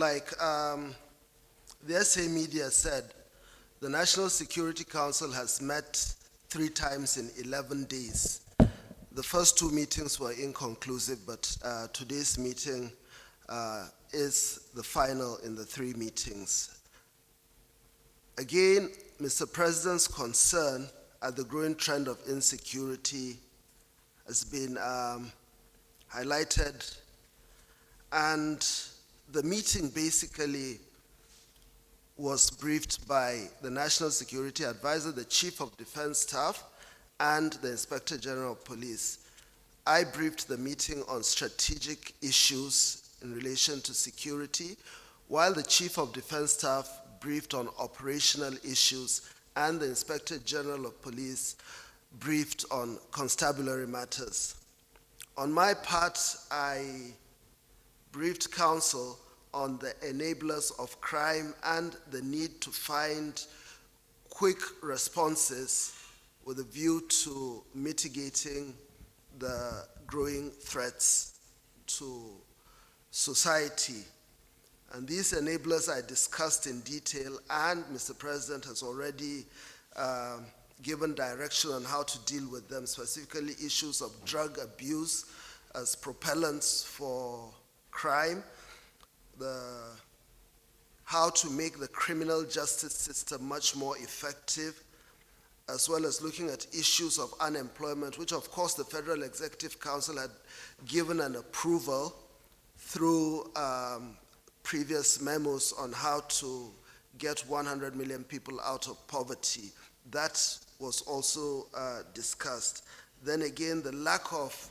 Like the SA media said, the National Security Council has met 3 times in 11 days. The first 2 meetings were inconclusive, but today's meeting is the final in the 3 meetings. Again, Mr. President's concern at the growing trend of insecurity has been highlighted, and the meeting basically was briefed by the National Security Advisor, the Chief of Defense Staff, and the Inspector General of Police. I briefed the meeting on strategic issues in relation to security, while the Chief of Defense Staff briefed on operational issues, and the Inspector General of Police briefed on constabulary matters. On my part, I briefed Council on the enablers of crime and the need to find quick responses with a view to mitigating the growing threats to society. And these enablers I discussed in detail, and Mr. President has already given direction on how to deal with them, specifically issues of drug abuse as propellants for crime, how to make the criminal justice system much more effective, as well as looking at issues of unemployment, which of course the Federal Executive Council had given an approval through previous memos on how to get 100 million people out of poverty. That was also discussed. Then again, the lack of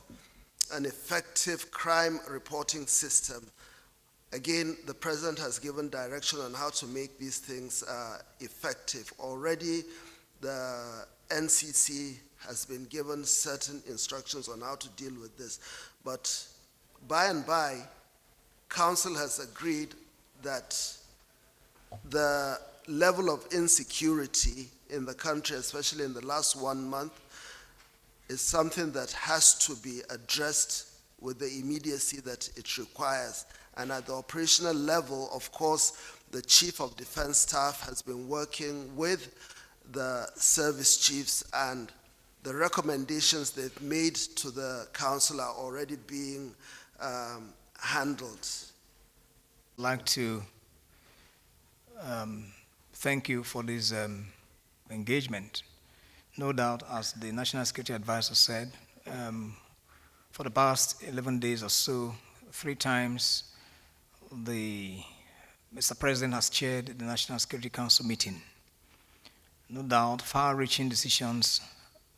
an effective crime reporting system. Again, the President has given direction on how to make these things effective. Already, the NCC has been given certain instructions on how to deal with this. But by and by, Council has agreed that the level of insecurity in the country, especially in the last 1 month, is something that has to be addressed with the immediacy that it requires. And at the operational level, of course, the Chief of Defense Staff has been working with the service chiefs, and the recommendations they've made to the council are already being handled. I'd like to thank you for this engagement. No doubt, as the National Security Advisor said, for the past 11 days or so, 3 times, Mr. President has chaired the National Security Council meeting. No doubt, far-reaching decisions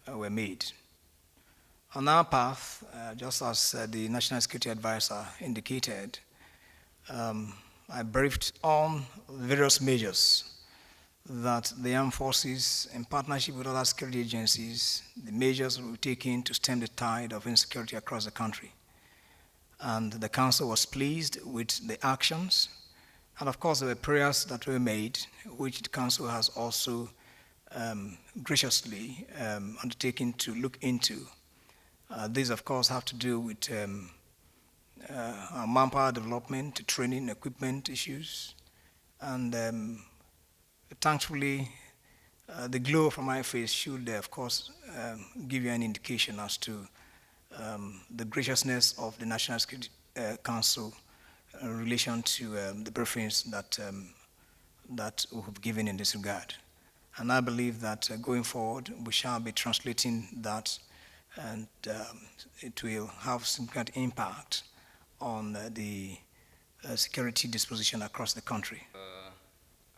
were made. On our path, just as the National Security Advisor indicated, I briefed on various measures that the armed forces, in partnership with other security agencies, the measures were taken to stem the tide of insecurity across the country. And the Council was pleased with the actions. And of course, there were prayers that were made, which the Council has also graciously undertaken to look into. These, of course, have to do with our manpower development, training, equipment issues, and thankfully, the glow from my face should, of course, give you an indication as to the graciousness of the National Security Council in relation to the briefings that we have given in this regard. And I believe that going forward, we shall be translating that, and it will have significant impact on the security disposition across the country.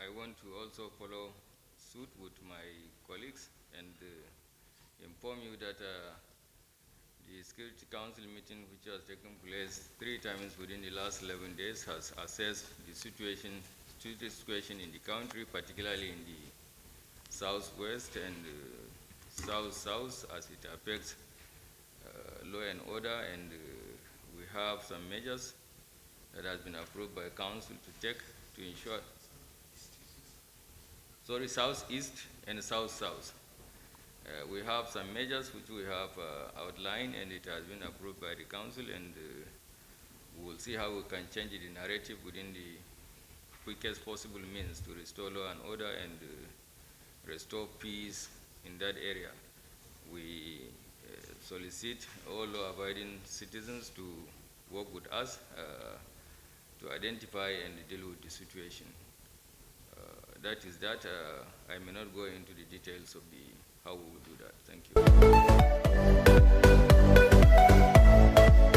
I want to also follow suit with my colleagues and inform you that the Security Council meeting, which has taken place 3 times within the last 11 days, has assessed the security situation in the country, particularly in the southwest and south-south, as it affects law and order, and we have some measures that has been approved by Council to take to ensure southeast and south-south. We have some measures which we have outlined, and it has been approved by the Council, and we will see how we can change the narrative within the quickest possible means to restore law and order and restore peace in that area. We solicit all law-abiding citizens to work with us to identify and deal with the situation. That is that. I may not go into the details of how we will do that. Thank you.